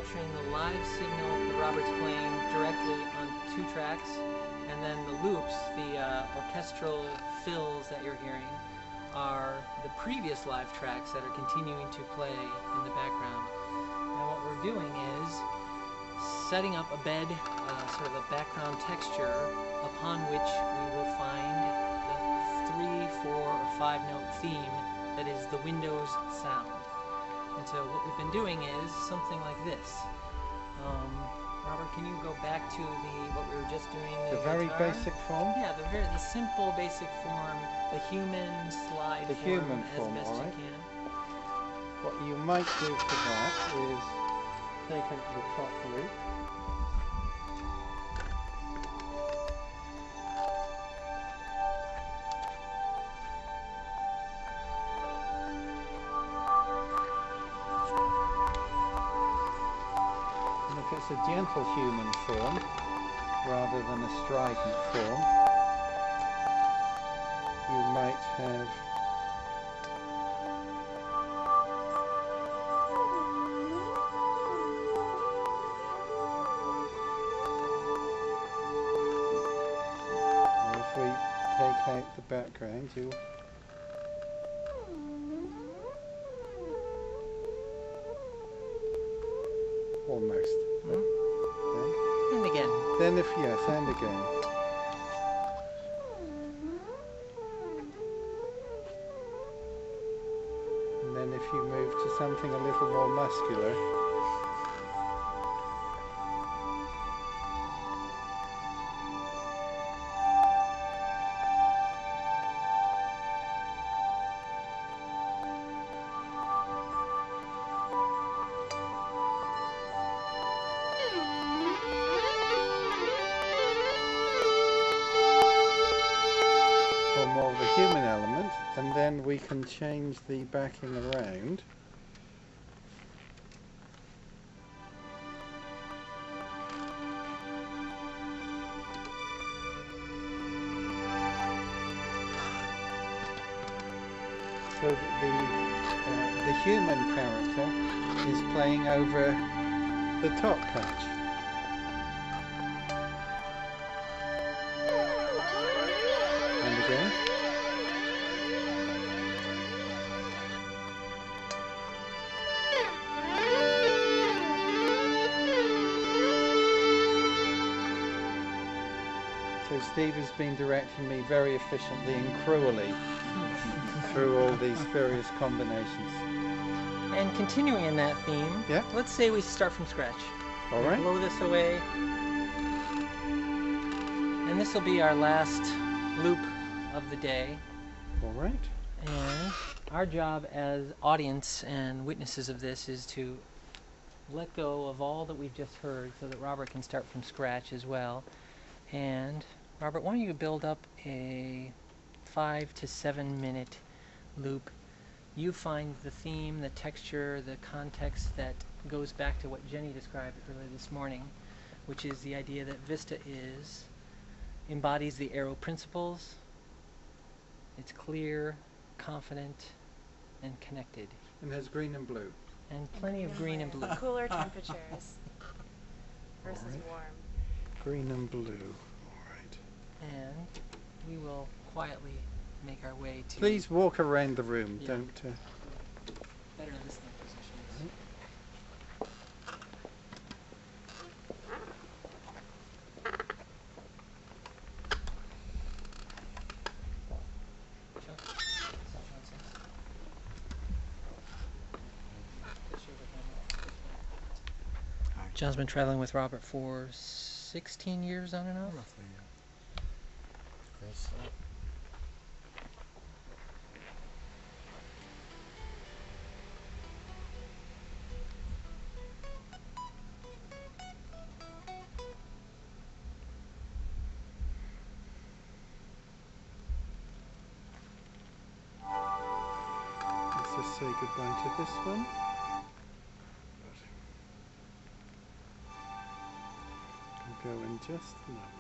capturing the live signal that Robert's playing directly on 2 tracks, and then the loops, the orchestral fills that you're hearing, are the previous live tracks that are continuing to play in the background. And what we're doing is setting up a bed, sort of a background texture upon which we will find the 3, 4, or 5 note theme that is the Windows sound. And so what we've been doing is something like this. Robert, can you go back to what we were just doing? The very guitar? basic form? Yeah, the simple basic form, the human slide form, human as form, best alright. you can. What you might do for that is take out the top loop. And if it's a gentle human form rather than a strident form, you might have out the background, you almost. And again. Then if yes, and again. And then if you move to something a little more muscular. More of the human element, and then we can change the backing around. So that the human character is playing over the top patch. And again. So Steve has been directing me very efficiently and cruelly through all these various combinations. And continuing in that theme, yeah? Let's say we start from scratch. All right. Blow this away. And this will be our last loop of the day. All right. And our job as audience and witnesses of this is to let go of all that we've just heard so that Robert can start from scratch as well. And Robert, why don't you build up a 5 to 7 minute loop. You find the theme, the texture, the context that goes back to what Jenny described earlier this morning, which is the idea that Vista embodies the Aero principles. It's clear, confident, and connected. And has green and blue. And plenty of green and blue. Cooler temperatures versus warm. Green and blue. All right. And we will quietly make our way to... Please walk around the room. Yeah. Don't... Better listening positions. John's been traveling with Robert for 16 years on and off? Roughly, yeah. Chris. Let's just say goodbye to this one. Go in just a moment.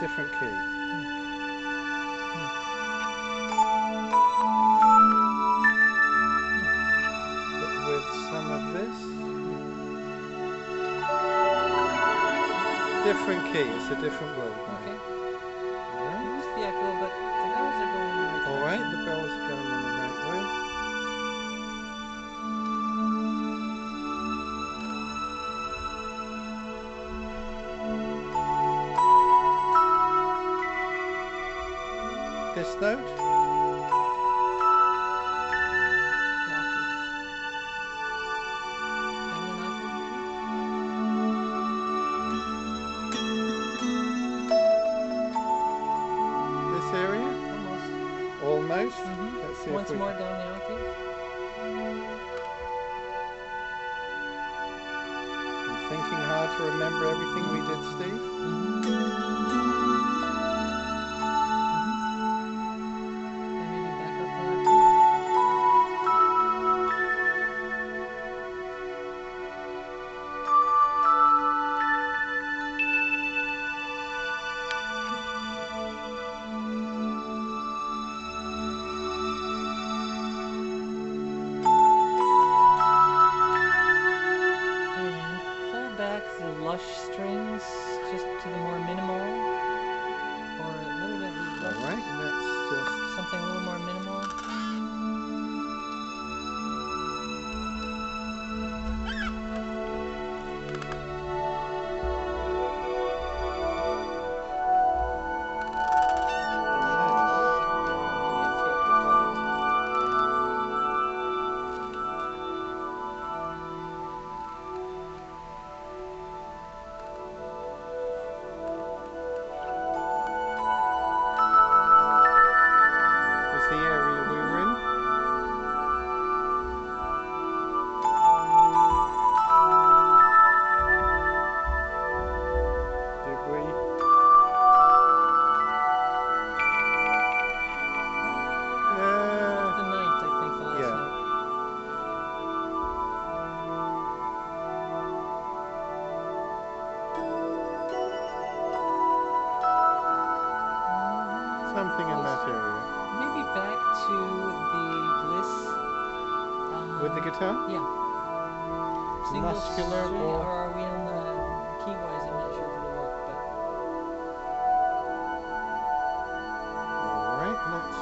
different key. But with some of this. Different key, it's a different word. Okay. Alright. Where's the echo? But the bells are going in the right direction. Alright, the bells are going in the right way. This note. The octave. Down an octave, maybe? This area. Almost. Almost. Let's see Once if we more down the octave. I'm thinking hard to remember everything we did, Steve. And maybe back up there. And pull back the lush strings just to the more minimal, or a little bit less. Alright, let's just Something a little more minimal. was the area we were in. Did we? The ninth, I think, the last yeah. note. Something in that area. Maybe back to the bliss. With the guitar? Yeah. Single Muscular string, or- are we on the key wise? I'm not sure if it'll work, but Alright, let's.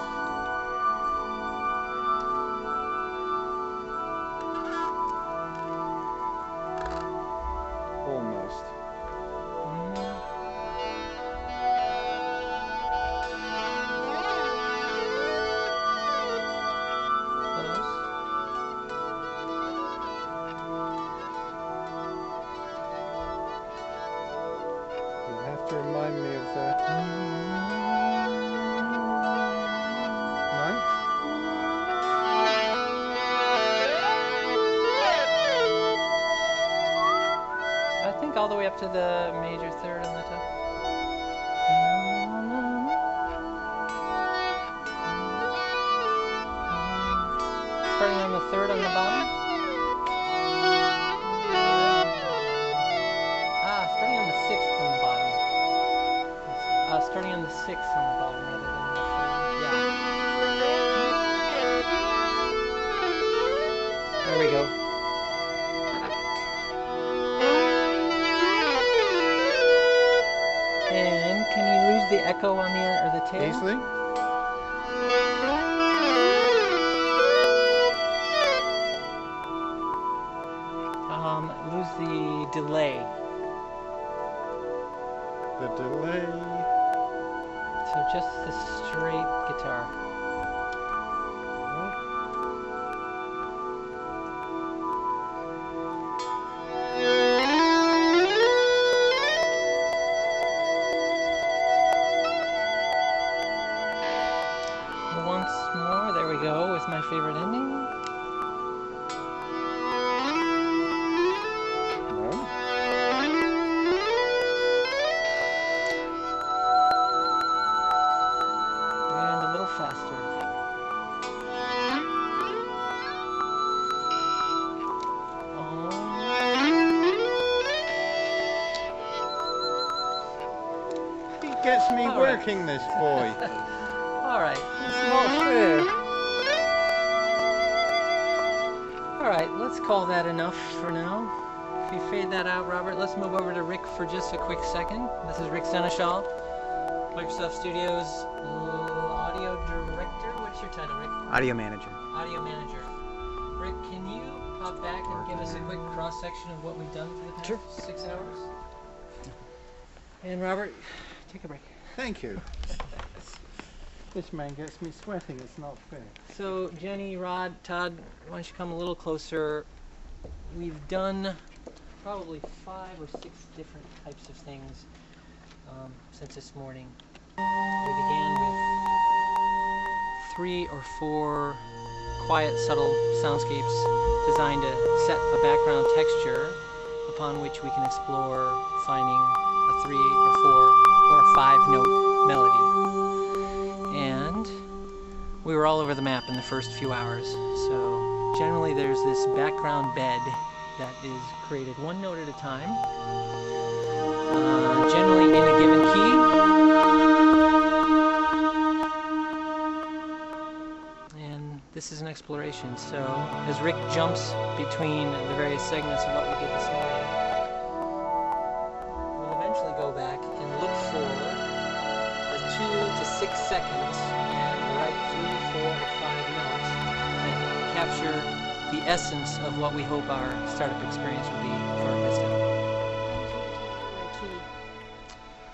Almost. close. You'll have to remind me of the ninth. I think all the way up to the major third on the top. Starting on the third on the bottom. Starting on the sixth on the bottom. Starting on the sixth on the bottom rather than the third. Yeah. There we go. And can you lose the echo on the or the tail? Easily. Lose the delay. The delay. So just the straight guitar. Once more, there we go, with my favorite ending. No. And a little faster. He gets It's me All right. working this boy. All right. It's not fair. All right, let's call that enough for now. If you fade that out, Robert, let's move over to Rick for just a quick second. This is Rick Seneschal, Microsoft Studios audio director. What's your title, Rick? Audio manager. Audio manager. Rick, can you pop back and give us a quick cross-section of what we've done for the past 6 hours? And Robert, take a break. Thank you. This man gets me sweating. It's not fair. So Jenny, Rod, Todd, why don't you come a little closer? We've done probably 5 or 6 different types of things since this morning. We began with 3 or 4 quiet, subtle soundscapes designed to set a background texture upon which we can explore finding a 3 or 4 or 5 note melody. And we were all over the map in the first few hours. So generally there's this background bed that is created 1 note at a time, generally in a given key. And this is an exploration. So as Rick jumps between the various segments of what we did this morning, we'll eventually go back and look for the 2 to 6 seconds and write 3, 4, or 5 notes that capture the essence of what we hope our startup experience will be for Vista. The key.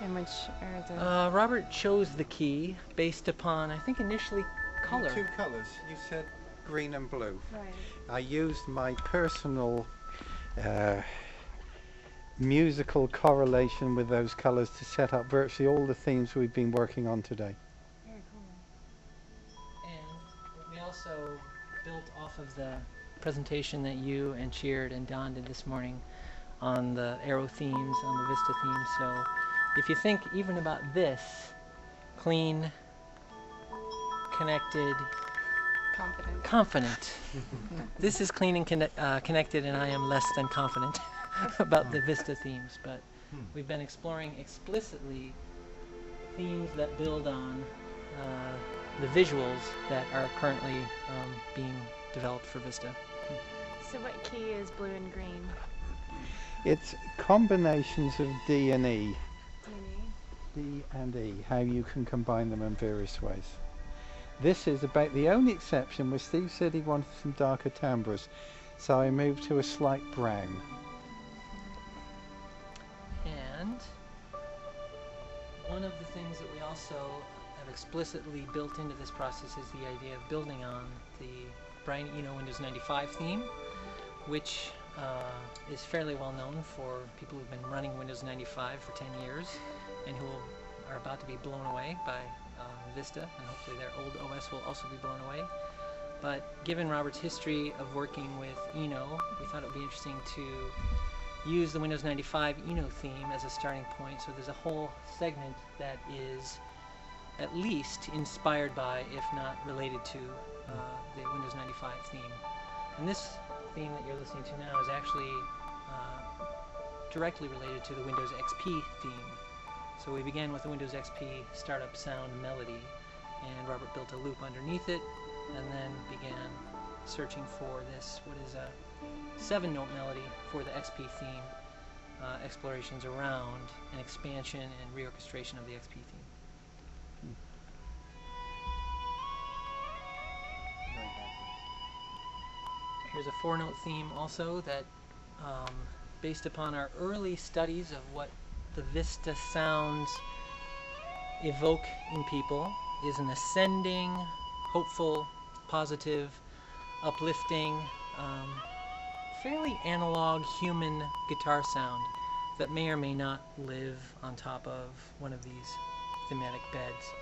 And which are the... Robert chose the key based upon, I think, initially color. 2 colours. You said green and blue. Right. I used my personal musical correlation with those colours to set up virtually all the themes we've been working on today. Very cool. And we also built off of the presentation that you and Cheered and Don did this morning on the Aero themes, on the Vista themes. So if you think even about this, clean, connected, confident. This is clean and connected, and I am less than confident about the Vista themes, but we've been exploring explicitly themes that build on the visuals that are currently being developed for Vista. So what key is blue and green? It's combinations of D and E. D&E? D and E, how you can combine them in various ways. This is about the only exception where Steve said he wanted some darker timbres, so I moved to a slight brown. And one of the things that we also have explicitly built into this process is the idea of building on the Brian Eno Windows 95 theme, which is fairly well known for people who've been running Windows 95 for 10 years and who are about to be blown away by Vista, and hopefully their old OS will also be blown away. But given Robert's history of working with Eno, we thought it would be interesting to use the Windows 95 Eno theme as a starting point. So there's a whole segment that is at least inspired by, if not related to, the Windows 95 theme. And this theme that you're listening to now is actually directly related to the Windows XP theme. So we began with the Windows XP startup sound melody, and Robert built a loop underneath it, and then began searching for this, what is a 7-note melody for the XP theme, explorations around an expansion and reorchestration of the XP theme. Here's a 4-note theme also that, based upon our early studies of what the Vista sounds evoke in people, is an ascending, hopeful, positive, uplifting, fairly analog human guitar sound that may or may not live on top of one of these thematic beds.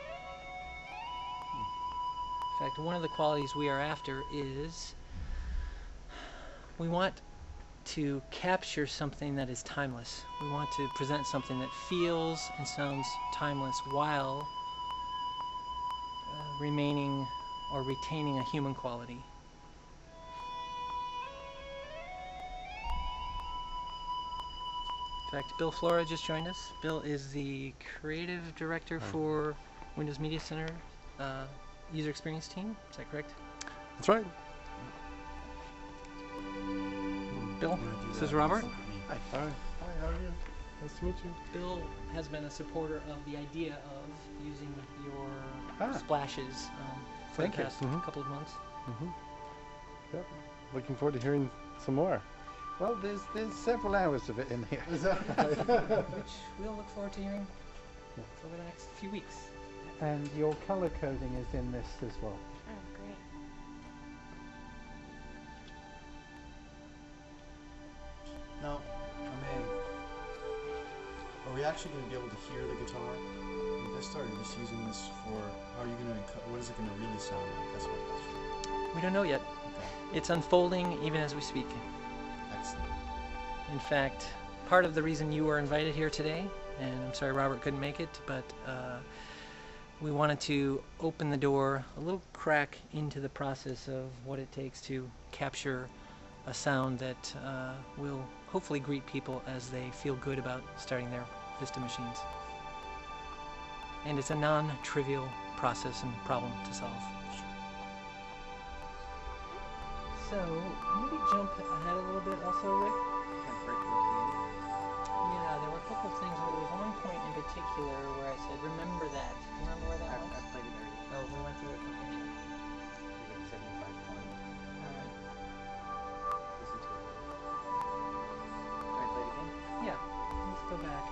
In fact, one of the qualities we are after is we want to capture something that is timeless. We want to present something that feels and sounds timeless while remaining or retaining a human quality. In fact, Bill Flora just joined us. Bill is the creative director for Windows Media Center user experience team. Is that correct? That's right. Bill, this is Robert. Hi. Hi, how are you? Nice to meet you. Bill has been a supporter of the idea of using your splashes for the Thank you. past couple of months. Yep. Looking forward to hearing some more. Well, there's several hours of it in here. Is that right? Which we'll look forward to hearing over the next few weeks. And your color coding is in this as well. Oh, great. Now, are we actually going to be able to hear the guitar in Vista, or are you just using this for, how are you going to, what is it going to really sound like? That's my question. We don't know yet. Okay, It's unfolding even as we speak. excellent. In fact, part of the reason you were invited here today, and I'm sorry Robert couldn't make it, but we wanted to open the door a little crack into the process of what it takes to capture a sound that will hopefully greet people as they feel good about starting their Vista machines. And it's a non-trivial process and problem to solve. So, maybe jump ahead a little bit also, Rick. Yeah, there were a couple of things, but there was one point in particular where I said, remember that. Do you remember where that was? I played it already. Oh, we went through it? Okay. You get 75 points. Alright. Listen to it. Can I play it again? Yeah, let's go back.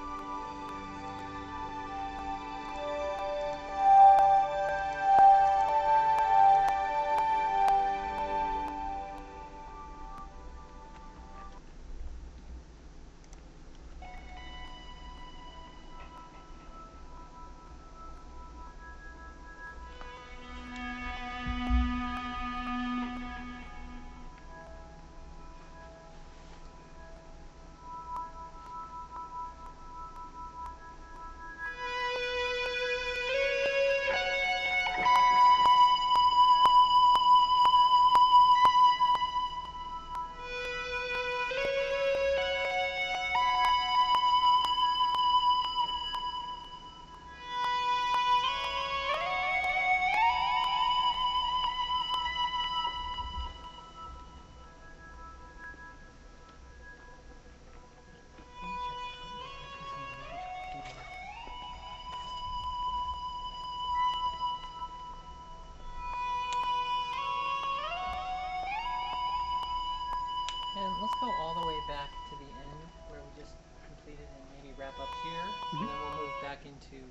And let's go all the way back to the end where we just completed and maybe wrap up here. And then we'll move back into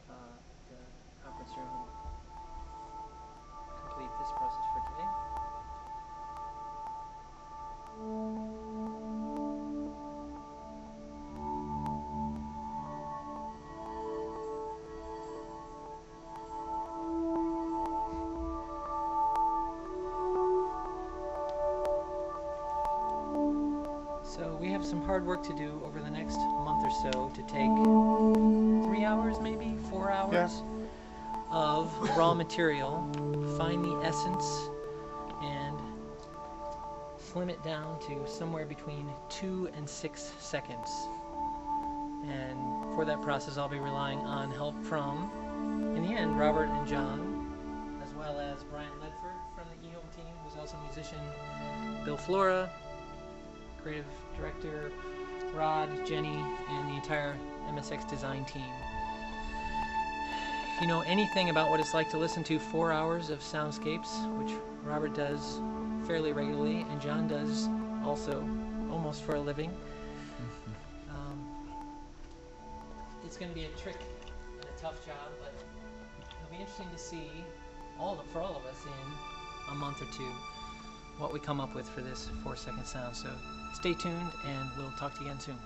the conference room and complete this process for today. So we have some hard work to do over the next month or so to take 3 hours, maybe 4 hours of raw material, find the essence, and slim it down to somewhere between 2 and 6 seconds. And for that process, I'll be relying on help from, in the end, Robert and John, as well as Brian Ledford from the eHome team, who's also a musician, Bill Flora, creative director, Rod, Jenny, and the entire MSX design team. If you know anything about what it's like to listen to 4 hours of soundscapes, which Robert does fairly regularly, and John does also almost for a living, it's going to be a trick and a tough job, but it'll be interesting to see, for all of us, in a month or two, what we come up with for this 4-second sound. So stay tuned, and we'll talk to you again soon.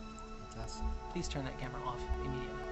Fantastic. Please turn that camera off immediately.